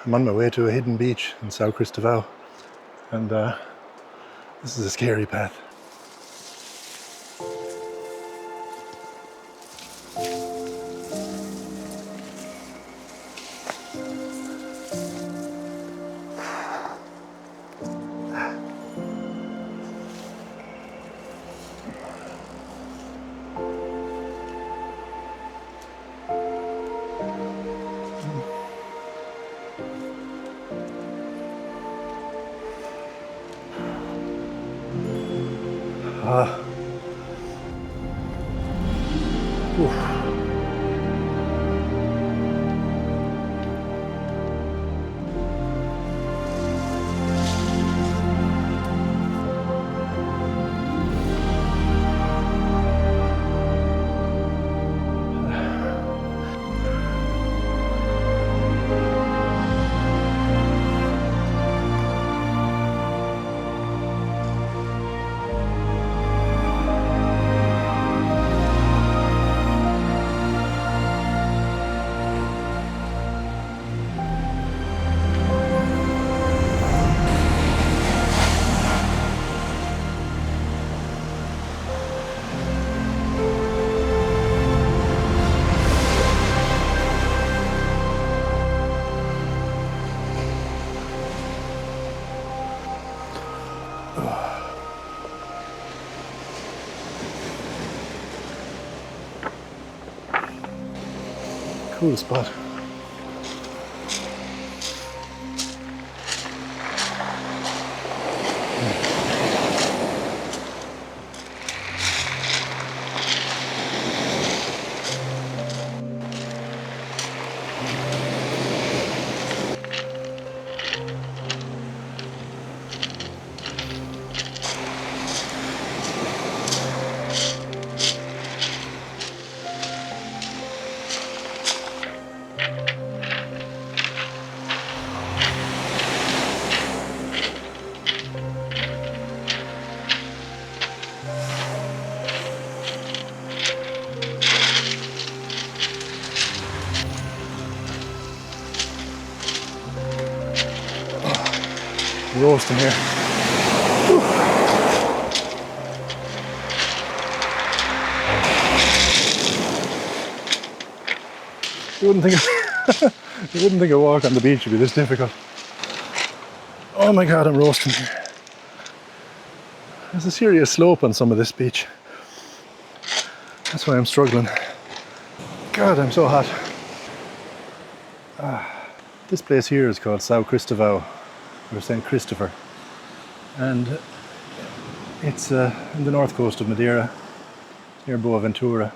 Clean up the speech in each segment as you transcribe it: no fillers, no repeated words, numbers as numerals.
I'm on my way to a hidden beach in Sao Cristovão, and this is a scary path. Oof. Cool spot. Roasting here. Whew. You wouldn't think a walk on the beach would be this difficult. Oh my god, I'm roasting here. There's a serious slope on some of this beach. That's why I'm struggling. God, I'm so hot. This place here is called Sao Cristovão, or St. Christopher, and it's in the north coast of Madeira, near Boaventura,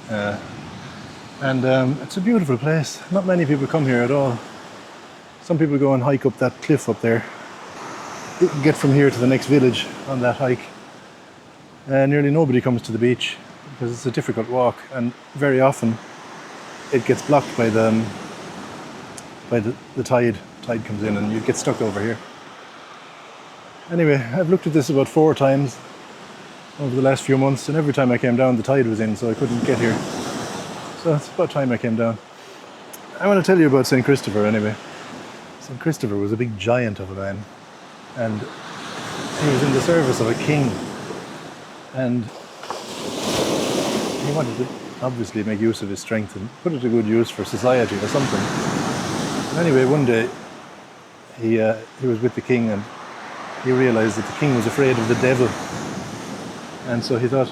and it's a beautiful place. Not many people come here at all. Some people go and hike up that cliff up there. You can get from here to the next village on that hike. Nearly nobody comes to the beach because it's a difficult walk, and very often it gets blocked by the tide. Tide comes in and you get stuck over here. Anyway, I've looked at this about 4 times over the last few months, and every time I came down the tide was in, so I couldn't get here. So it's about time I came down. I want to tell you about St. Christopher anyway. St. Christopher was a big giant of a man, and he was in the service of a king, and he wanted to obviously make use of his strength and put it to good use for society or something. And anyway, one day he was with the king, and he realized that the king was afraid of the devil, and so he thought,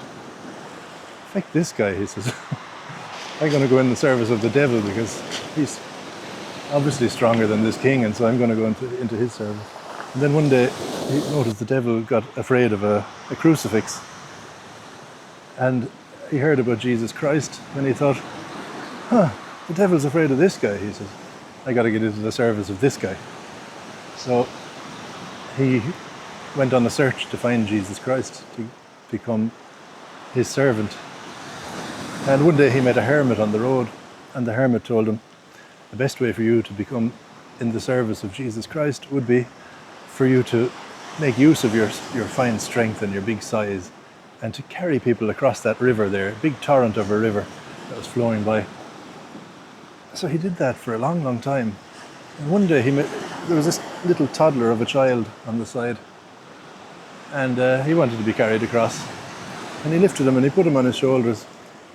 "Fuck this guy," he says. "I'm going to go in the service of the devil because he's obviously stronger than this king, and so I'm going to go into his service." And then one day he noticed the devil got afraid of a crucifix, and he heard about Jesus Christ, and he thought, the devil's afraid of this guy, he says. "I got to get into the service of this guy." So he went on a search to find Jesus Christ, to become his servant. And one day he met a hermit on the road, and the hermit told him, the best way for you to become in the service of Jesus Christ would be for you to make use of your fine strength and your big size, and to carry people across that river there, a big torrent of a river that was flowing by. So he did that for a long, long time. And one day there was this little toddler of a child on the side, and he wanted to be carried across. And he lifted him and he put him on his shoulders.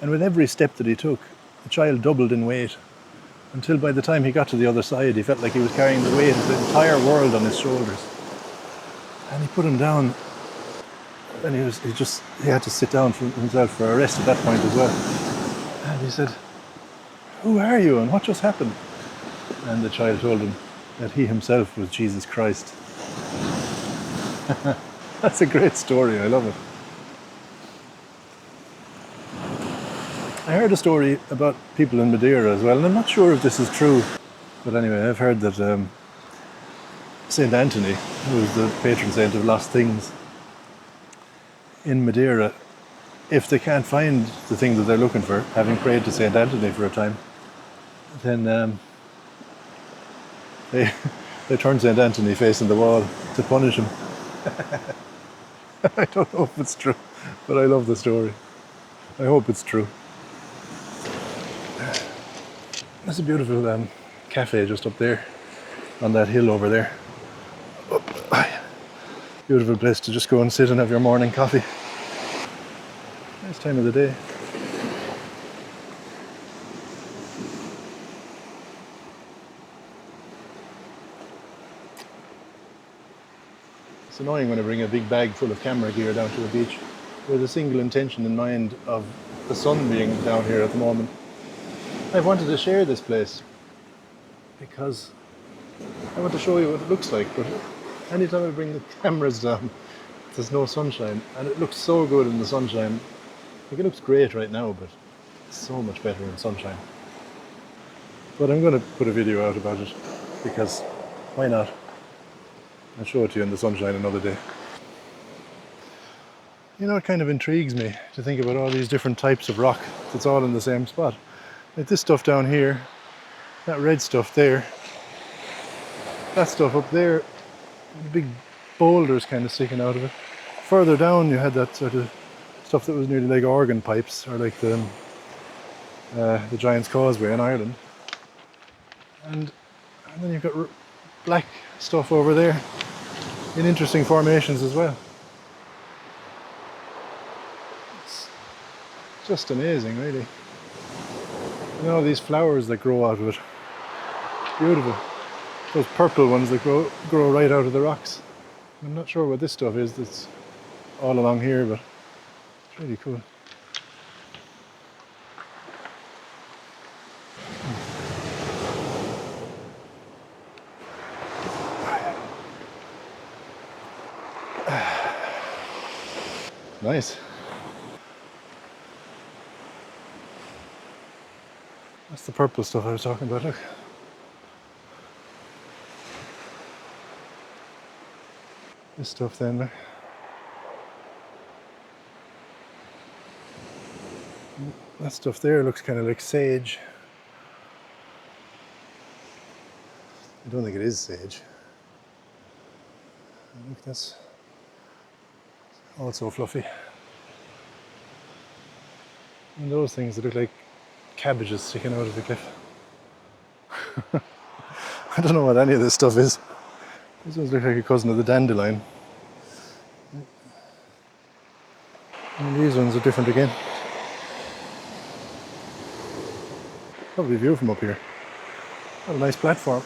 And with every step that he took, the child doubled in weight, until by the time he got to the other side, he felt like he was carrying the weight of the entire world on his shoulders. And he put him down, and he had to sit down for himself for a rest at that point as well. And he said, "Who are you and what just happened?" And the child told him that he himself was Jesus Christ. That's a great story, I love it. I heard a story about people in Madeira as well, and I'm not sure if this is true, but anyway, I've heard that Saint Anthony, who was the patron saint of lost things, in Madeira, if they can't find the thing that they're looking for, having prayed to Saint Anthony for a time, then they turn Saint Anthony facing the wall to punish him. I don't know if it's true, but I love the story. I hope it's true. There's a beautiful cafe just up there, on that hill over there. Beautiful place to just go and sit and have your morning coffee. Nice time of the day. It's annoying when I bring a big bag full of camera gear down to the beach with a single intention in mind of the sun being down here at the moment. I've wanted to share this place because I want to show you what it looks like, but anytime I bring the cameras down, there's no sunshine, and it looks so good in the sunshine. Like, it looks great right now, but it's so much better in sunshine. But I'm going to put a video out about it, because why not? I'll show it to you in the sunshine another day. You know, it kind of intrigues me to think about all these different types of rock that's all in the same spot. Like this stuff down here, that red stuff there, that stuff up there, the big boulders kind of sticking out of it. Further down you had that sort of stuff that was nearly like organ pipes, or like the Giant's Causeway in Ireland. And then you've got black stuff over there in interesting formations as well. It's just amazing, really. And all these flowers that grow out of it. Beautiful. Those purple ones that grow right out of the rocks. I'm not sure what this stuff is that's all along here, but it's really cool. Nice. That's the purple stuff I was talking about, look. This stuff then, look. That stuff there looks kind of like sage. I don't think it is sage. Look, that's also fluffy. And those things that look like cabbages sticking out of the cliff. I don't know what any of this stuff is. These ones look like a cousin of the dandelion. And these ones are different again. Lovely view from up here. What a nice platform.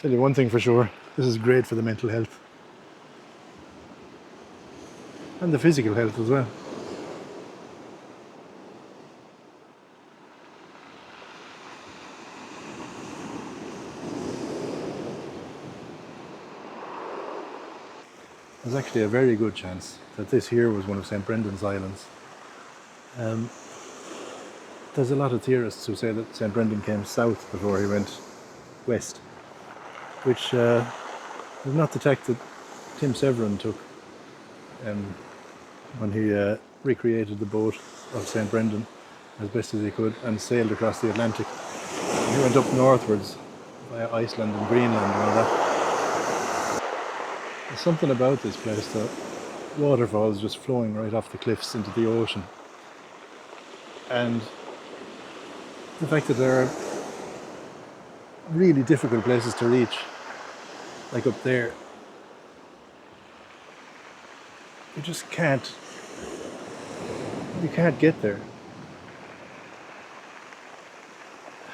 Tell you one thing for sure, this is great for the mental health. And the physical health as well. There's actually a very good chance that this here was one of St. Brendan's islands. There's a lot of theorists who say that St. Brendan came south before he went west, which is not the tack that Tim Severin took when he recreated the boat of St. Brendan as best as he could and sailed across the Atlantic. He went up northwards via Iceland and Greenland and all that. There's something about this place, though. Waterfalls just flowing right off the cliffs into the ocean. And the fact that there are really difficult places to reach, like up there. You just can't get there.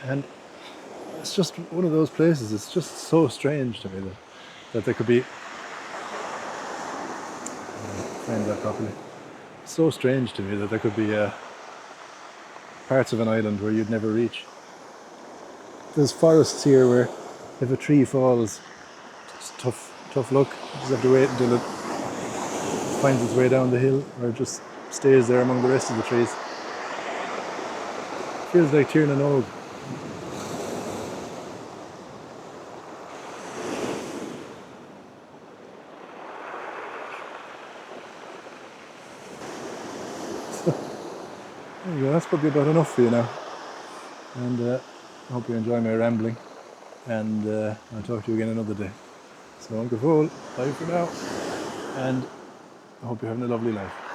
And it's just one of those places, it's just so strange to me that there could be, frame that properly, so strange to me that there could be parts of an island where you'd never reach. There's forests here where if a tree falls, it's tough luck. You just have to wait until it finds its way down the hill, or it just stays there among the rest of the trees. Feels like Tir na Og. There you go, that's probably about enough for you now. And I hope you enjoy my rambling. And I'll talk to you again another day. So Uncle Fole, bye for now. And I hope you're having a lovely life.